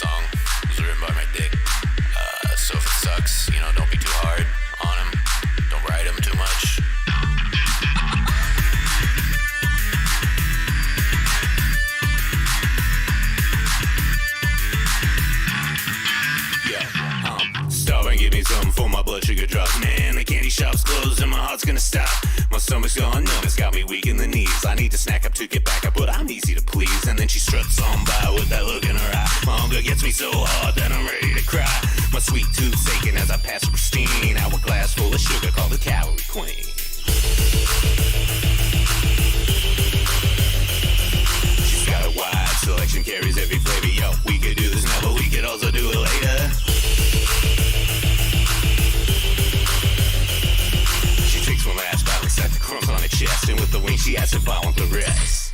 song. It was written by my dick. So if it sucks, don't be too hard on him. Don't ride him too much. Starving, give me something for my blood sugar drop. Man, the candy shop's closed and my heart's gonna stop. My stomach's gone numb, it's got me weak in the knees. I need to snack up to get back up, but I'm easy to please. And then she struts on by with that look in her eye. My hunger gets me so hard that I'm ready to cry. My sweet tooth's aching as I pass a pristine hourglass full of sugar called the calorie queen. She's got a wide selection, carries every flavor. Yo, we could do this now, but we could also do it later. One last bite, we set the crumbs on her chest, and with the wing she asks if I want the rest.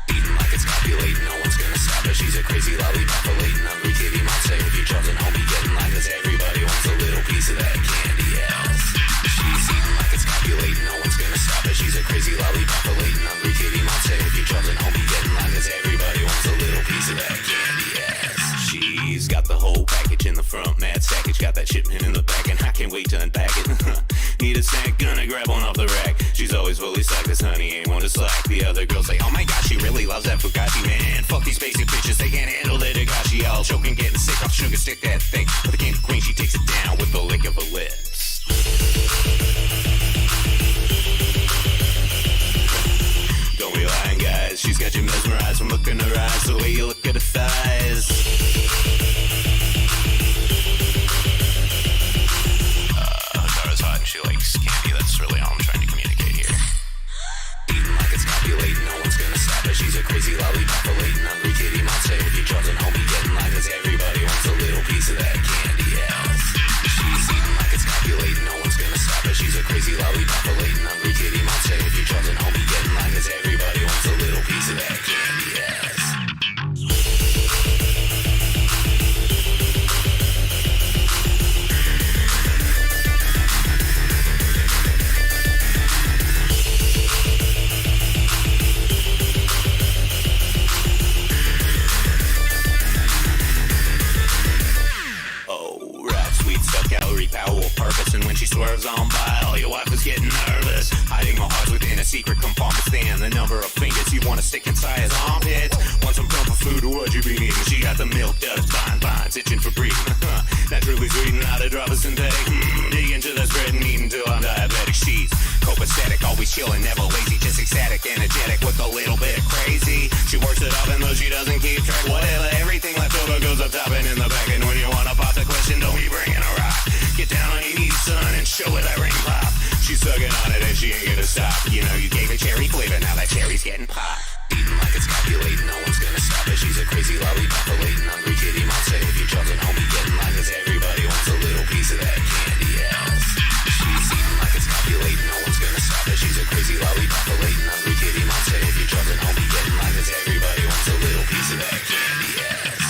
Eating like it's copulating, no one's gonna stop her. She's a crazy lollipop, lating hungry kitty monster. If you're jumping homie, getting like this, everybody wants a little piece of that candy ass. She's eating like it's copulating, no one's gonna stop her. She's a crazy lollipop, lating hungry kitty monster. If you're jumping homie, getting like this, everybody wants a little piece of that candy ass. She's got the whole package in the front, mad sackage, got that shipment in the back, and I can't wait to unpack it. Need a snack, gonna grab one off the rack. She's always fully stocked, this honey ain't one to slack. The other girls say, oh my gosh, she really loves that Fugashi. Man, fuck these basic bitches, they can't handle that Dagashi. All choking, getting sick off sugar, stick that thing. But the candy queen, she takes it down with the lick of her lips. Don't be lying, guys, she's got you mesmerized from looking in her eyes, the way you look at her thighs. She likes candy, that's really all I'm trying to communicate here. Eating like it's copulating, no one's gonna stop her. She's a crazy lollipop, lating hungry kitty monster. If you're jumping homie, getting like this, everybody wants a little piece of that candy ass. She's eating like it's copulating, no one's gonna stop her. She's a crazy lollipop, lating hungry kitty monster. If you're jumping homie, getting like this, everybody wants a little piece of that candy ass. Power purpose, and when she swerves on by, all your wife is getting nervous. Hiding my heart within a secret compartment stand. The number of fingers you wanna stick inside his armpits. Want some comfort food, what you be eating? She got the milk duds, vines, itching for breathing. Naturally sweet, not a drop of synthetic. Dig into the spread and eat until I'm diabetic. She's copacetic, always chilling, never lazy, just ecstatic, energetic with a little bit of crazy. She works it up and though she doesn't keep track, whatever, everything left over goes up top and in the back. And when you wanna pop the question, don't be bringing a rock. Get down on your knees, son, and show her that ring pop. She's sucking on it and she ain't gonna stop. You know you gave her cherry flavor, now that cherry's getting popped. Eating like it's copulating, no one's gonna stop her. She's a crazy lollipop, lating hungry kitty monster. If you're jumping homie, getting like this, everybody wants a little piece of that candy ass. She's eating like it's copulating, no one's gonna stop her. She's a crazy lollipop, lating hungry kitty monster. If you're jumping homie, getting like this, everybody wants a little piece of that candy ass.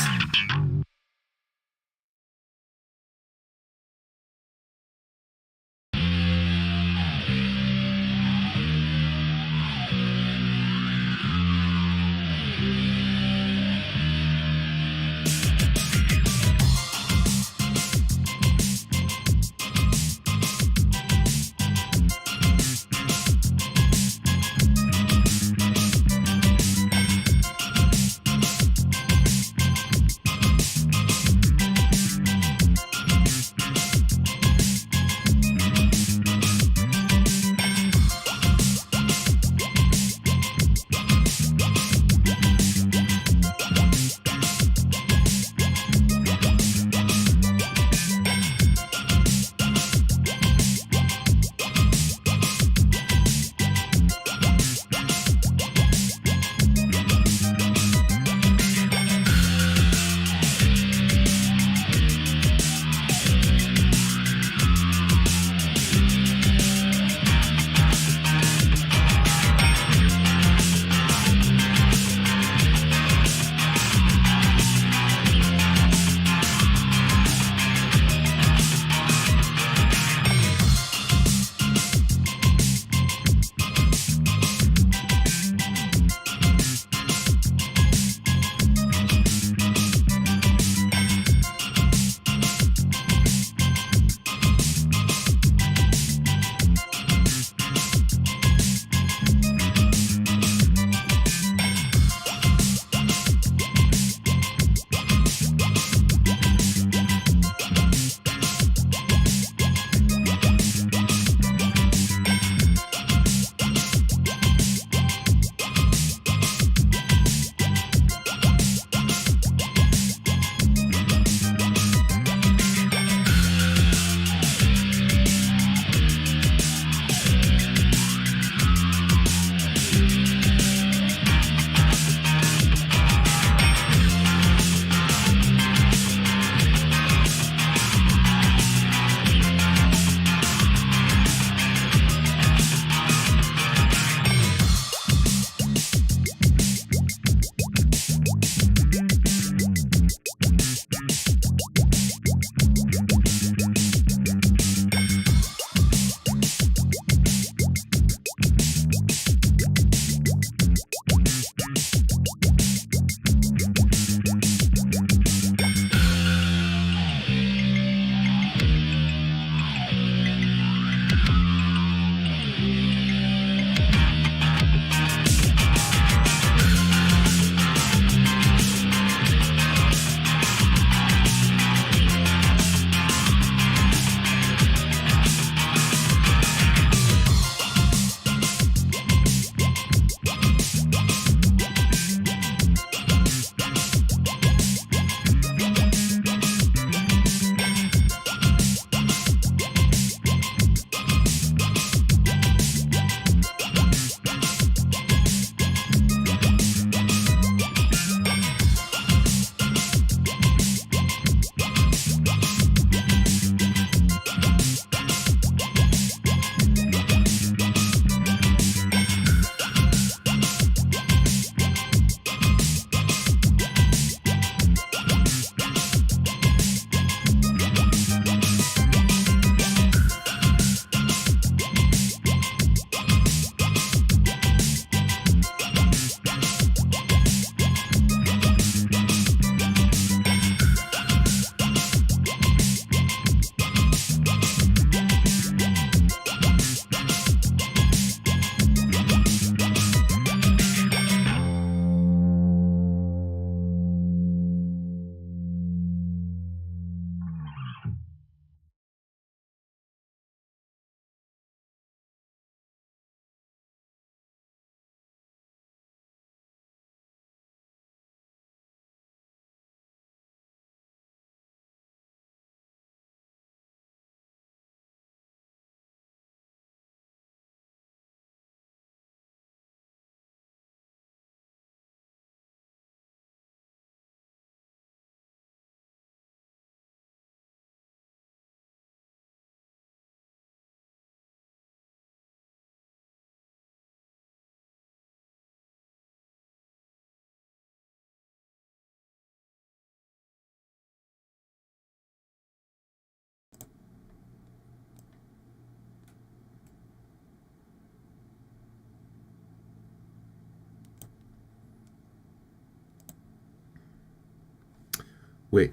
Wait.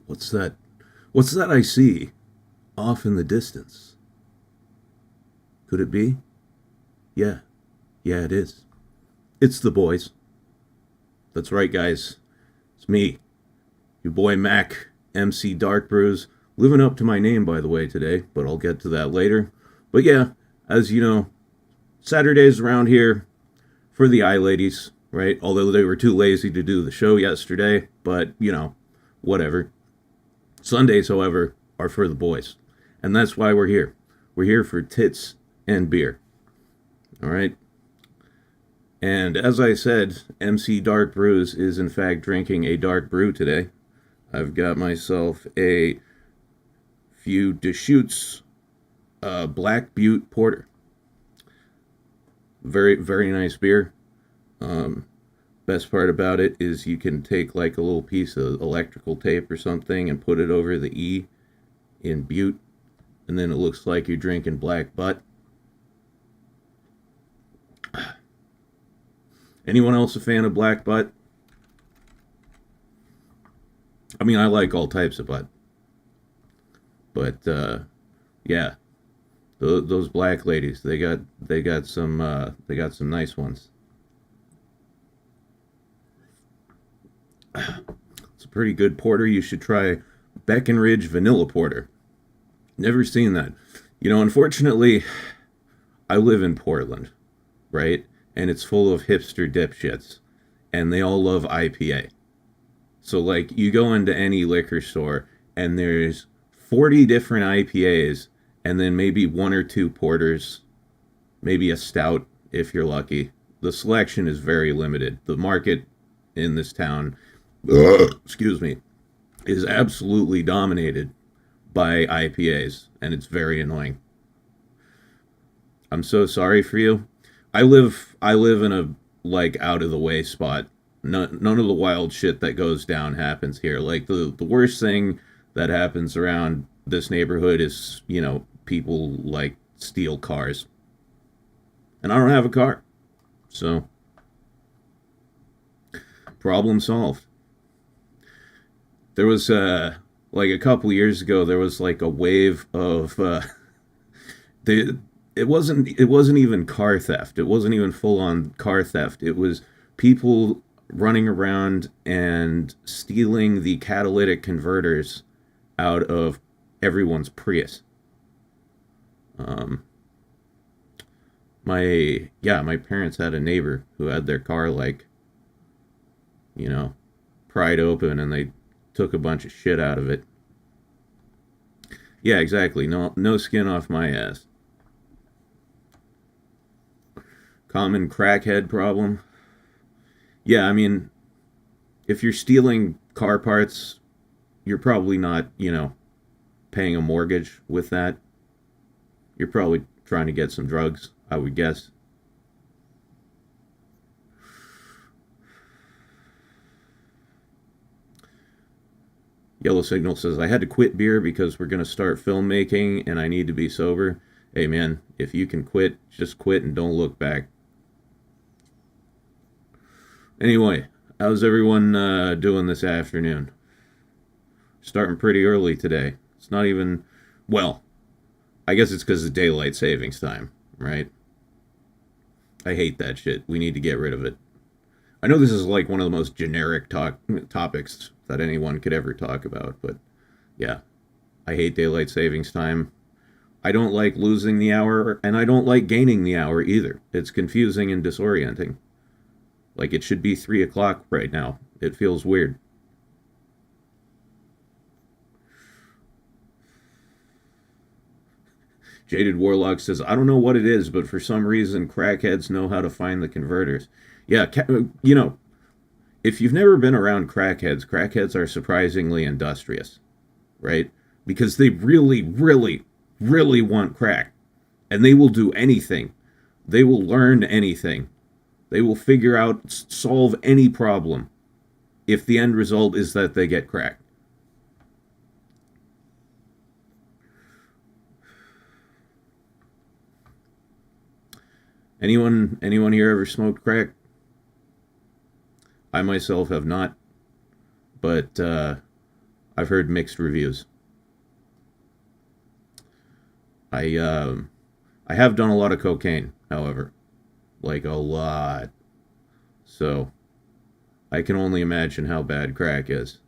What's that? What's that I see off in the distance? Could it be? Yeah. Yeah, it is. It's the boys. That's right, guys. It's me, your boy Mac, MC Dark Brews. Living up to my name, by the way, today, but I'll get to that later. But yeah, as you know, Saturdays around here for the eye ladies, right? Although they were too lazy to do the show yesterday, but, you know, whatever. Sundays, however, are for the boys. And that's why we're here. We're here for tits and beer. All right? And as I said, MC Dark Brews is in fact drinking a dark brew today. I've got myself a few Deschutes Black Butte Porter. Very, very nice beer. Best part about it is you can take like a little piece of electrical tape or something and put it over the E in Butte, and then it looks like you're drinking black butt. Anyone else a fan of black butt? I mean, I like all types of butt, but yeah, those black ladies, they got some nice ones. It's a pretty good porter. You should try Breckenridge Vanilla Porter. Never seen that. You know, unfortunately, I live in Portland, right? And it's full of hipster dipshits, and they all love IPA. So, like, you go into any liquor store, and there's 40 different IPAs, and then maybe one or two porters, maybe a stout, if you're lucky. The selection is very limited. The market in this town, excuse me, is absolutely dominated by IPAs, and it's very annoying. I'm so sorry for you. I live in a, like, out of the way spot. None of the wild shit that goes down happens here. Like, the worst thing that happens around this neighborhood is, you know, people, like, steal cars. And I don't have a car. So, problem solved. There was, like, a couple years ago, there was, like, a wave of, it wasn't even car theft. It wasn't even full-on car theft. It was people running around and stealing the catalytic converters out of everyone's Prius. My parents had a neighbor who had their car, like, you know, pried open, and they took a bunch of shit out of it. Yeah, exactly. No skin off my ass. Common crackhead problem. Yeah, I mean, if you're stealing car parts, you're probably not, you know, paying a mortgage with that. You're probably trying to get some drugs, I would guess. Yellow Signal says, I had to quit beer because we're going to start filmmaking and I need to be sober. Hey man, if you can quit, just quit and don't look back. Anyway, how's everyone doing this afternoon? Starting pretty early today. It's not even, well, I guess it's because of daylight savings time, right? I hate that shit. We need to get rid of it. I know this is like one of the most generic topics that anyone could ever talk about, but yeah, I hate daylight savings time. I don't like losing the hour, and I don't like gaining the hour either. It's confusing and disorienting. Like, it should be 3 o'clock right now. It feels weird. Jaded Warlock says, I don't know what it is, but for some reason, crackheads know how to find the converters. Yeah, you know, if you've never been around crackheads are surprisingly industrious, right? Because they really, really, really want crack. And they will do anything. They will learn anything. They will figure out, solve any problem if the end result is that they get crack. Anyone here ever smoked crack? I myself have not. but I've heard mixed reviews. I have done a lot of cocaine, however, like a lot. So I can only imagine how bad crack is.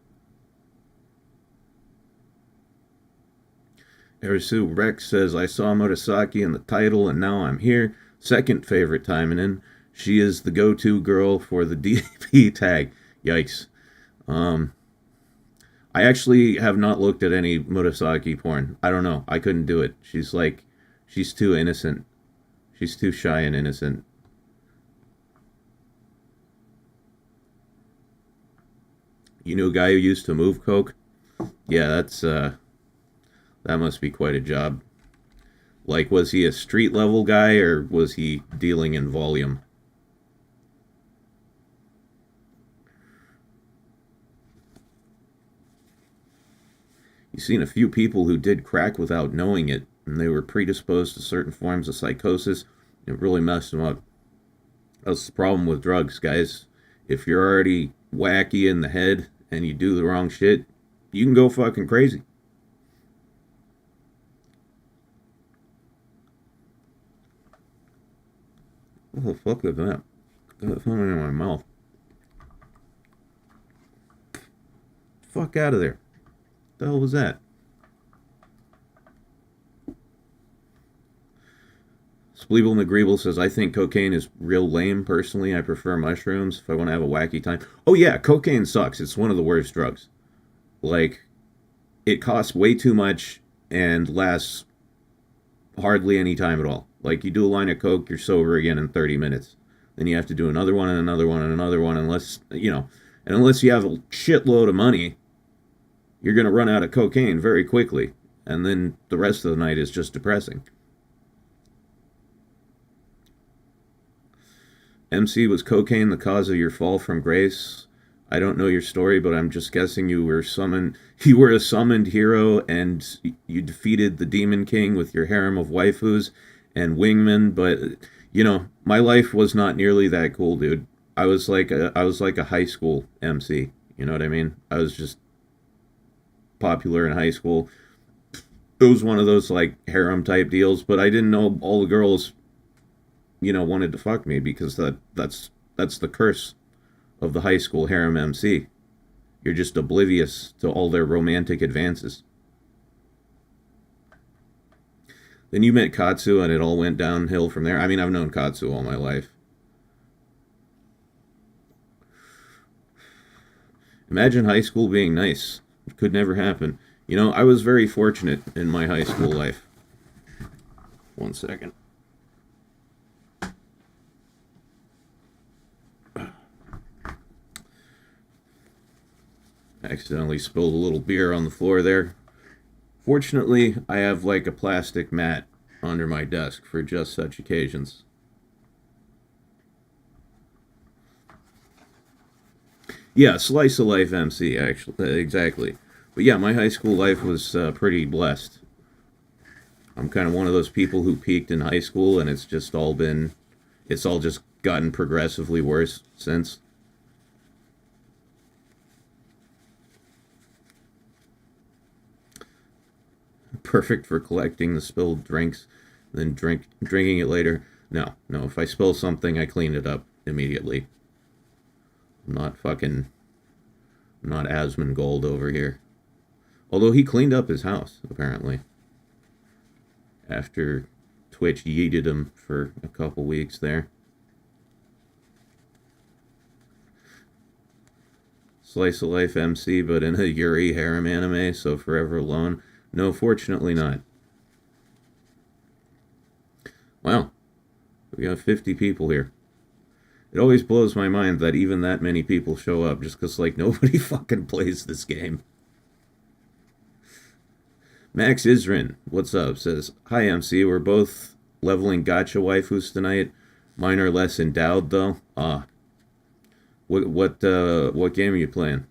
Erisu Rex says, I saw Murasaki in the title and now I'm here. Second favorite Taimanin. She is the go-to girl for the DP tag. Yikes. I actually have not looked at any Murasaki porn. I don't know. I couldn't do it. She's too innocent. She's too shy and innocent. You knew a guy who used to move coke? Yeah, that must be quite a job. Like, was he a street level guy or was he dealing in volume? You've seen a few people who did crack without knowing it, and they were predisposed to certain forms of psychosis. It really messed them up. That's the problem with drugs, guys. If you're already wacky in the head and you do the wrong shit, you can go fucking crazy. What the fuck is that? Got something in my mouth. Fuck out of there. What the hell was that? Spleeble McGreeble says, I think cocaine is real lame. Personally, I prefer mushrooms if I want to have a wacky time. Oh yeah, cocaine sucks. It's one of the worst drugs. Like, it costs way too much and lasts hardly any time at all. Like, you do a line of coke, you're sober again in 30 minutes. Then you have to do another one and another one and another one, unless you have a shitload of money, you're going to run out of cocaine very quickly. And then the rest of the night is just depressing. MC, was cocaine the cause of your fall from grace? I don't know your story, but I'm just guessing you were a summoned hero and you defeated the Demon King with your harem of waifus and wingmen, but my life was not nearly that cool, dude. I was like a high school MC, you know what I mean? I was just popular in high school. It was one of those like harem type deals, but I didn't know all the girls wanted to fuck me, because that's the curse of the high school harem MC. You're just oblivious to all their romantic advances. Then you met Katsu and it all went downhill from there. I mean, I've known Katsu all my life. Imagine high school being nice. It could never happen. I was very fortunate in my high school life. One second. Accidentally spilled a little beer on the floor there. Fortunately, I have like a plastic mat under my desk for just such occasions. Yeah, slice of life MC, actually, exactly. But yeah, my high school life was pretty blessed. I'm kind of one of those people who peaked in high school, and it's all just gotten progressively worse since. Perfect for collecting the spilled drinks, then drinking it later. No, if I spill something, I clean it up immediately. I'm not Asmongold over here. Although he cleaned up his house, apparently. After Twitch yeeted him for a couple weeks there. Slice of life MC, but in a Yuri harem anime, so forever alone. No, fortunately not. Wow. We got 50 people here. It always blows my mind that even that many people show up, just because, like, nobody fucking plays this game. Max Isrin, what's up, says, Hi MC, we're both leveling gacha waifus tonight. Mine are less endowed, though. What game are you playing?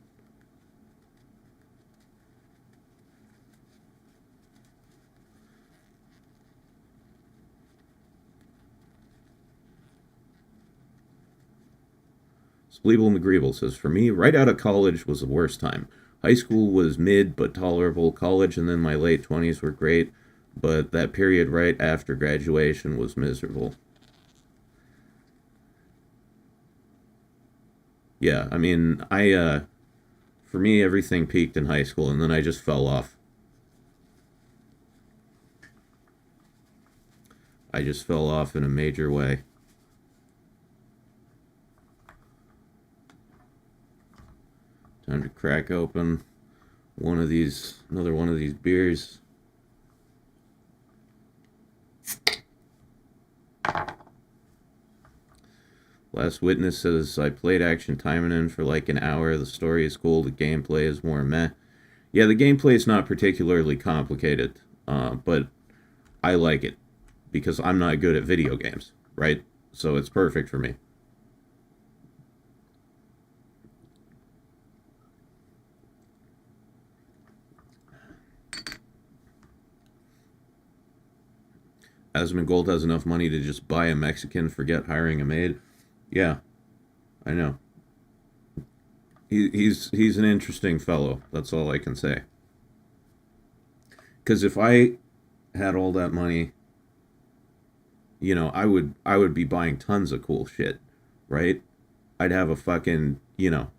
Spleeble McGreeble says, for me, right out of college was the worst time. High school was mid but tolerable. College and then my late 20s were great, but that period right after graduation was miserable. Yeah, I mean, for me, everything peaked in high school, and then I just fell off. I just fell off in a major way. Time to crack open another one of these beers. Last Witness says, I played Action Taimanin for like an hour. The story is cool. The gameplay is more meh. Yeah, the gameplay is not particularly complicated, but I like it because I'm not good at video games, right? So it's perfect for me. Asmongold has enough money to just buy a Mexican, forget hiring a maid. Yeah, I know. He's an interesting fellow. That's all I can say. Because if I had all that money, you know, I would be buying tons of cool shit, right? I'd have a fucking, you know,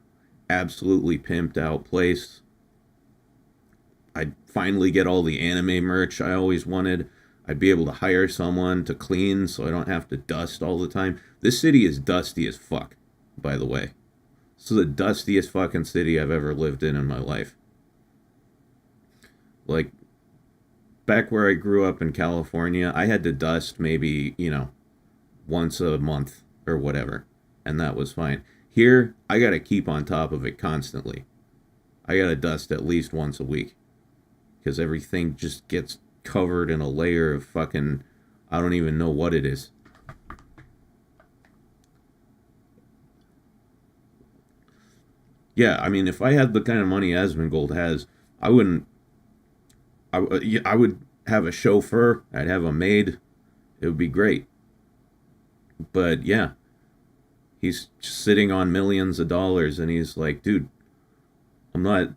absolutely pimped out place. I'd finally get all the anime merch I always wanted. I'd be able to hire someone to clean so I don't have to dust all the time. This city is dusty as fuck, by the way. It's the dustiest fucking city I've ever lived in my life. Like, back where I grew up in California, I had to dust maybe, you know, once a month or whatever, and that was fine. Here, I gotta keep on top of it constantly. I gotta dust at least once a week, because everything just gets covered in a layer of fucking, I don't even know what it is. Yeah, I mean, if I had the kind of money Asmongold has, I would have a chauffeur, I'd have a maid, it would be great. But yeah, he's sitting on millions of dollars, and he's like, dude, I'm not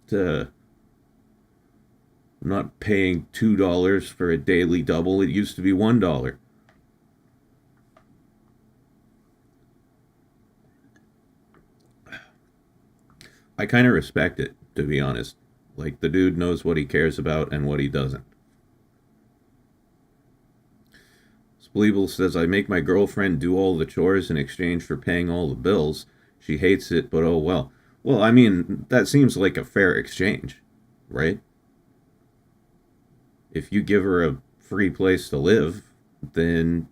paying $2 for a daily double. It used to be $1. I kind of respect it, to be honest. Like, the dude knows what he cares about and what he doesn't. Spleeble says, I make my girlfriend do all the chores in exchange for paying all the bills. She hates it, but oh well. Well, I mean, that seems like a fair exchange, right? If you give her a free place to live, then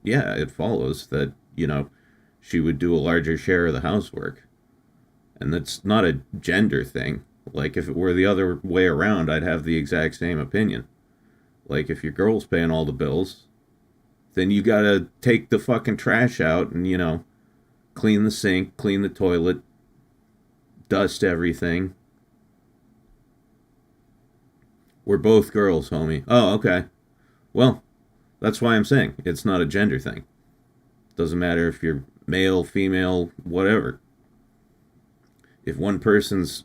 yeah, it follows that, you know, she would do a larger share of the housework. And that's not a gender thing. Like, if it were the other way around, I'd have the exact same opinion. Like, if your girl's paying all the bills, then you gotta take the fucking trash out and, you know, clean the sink, clean the toilet, dust everything. We're both girls, homie. Oh, okay. Well, that's why I'm saying it's not a gender thing. Doesn't matter if you're male, female, whatever. If one person's,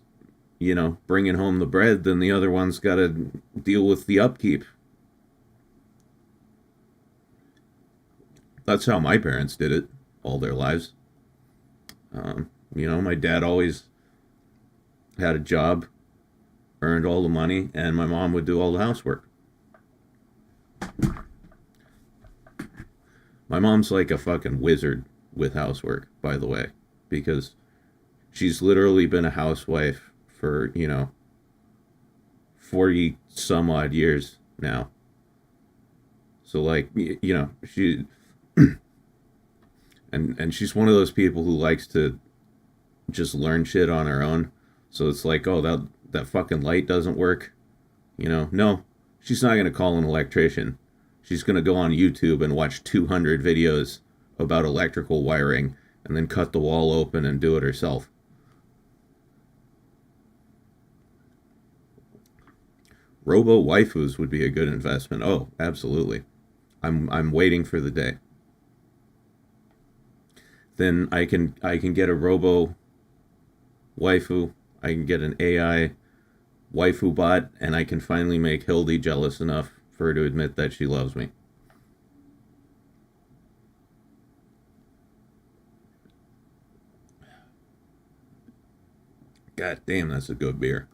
you know, bringing home the bread, then the other one's got to deal with the upkeep. That's how my parents did it all their lives. You know, my dad always had a job, earned all the money, and my mom would do all the housework. My mom's like a fucking wizard with housework, by the way, because she's literally been a housewife for, you know, 40 some odd years now. So, like, you know, she and she's one of those people who likes to just learn shit on her own. So it's like, oh, that fucking light doesn't work. You know, no, she's not going to call an electrician. She's going to go on YouTube and watch 200 videos about electrical wiring and then cut the wall open and do it herself. Robo waifus would be a good investment. Oh, absolutely. I'm waiting for the day. then I can get a robo waifu. I can get an AI waifu bot, and I can finally make Hildy jealous enough for her to admit that she loves me. God damn, that's a good beer.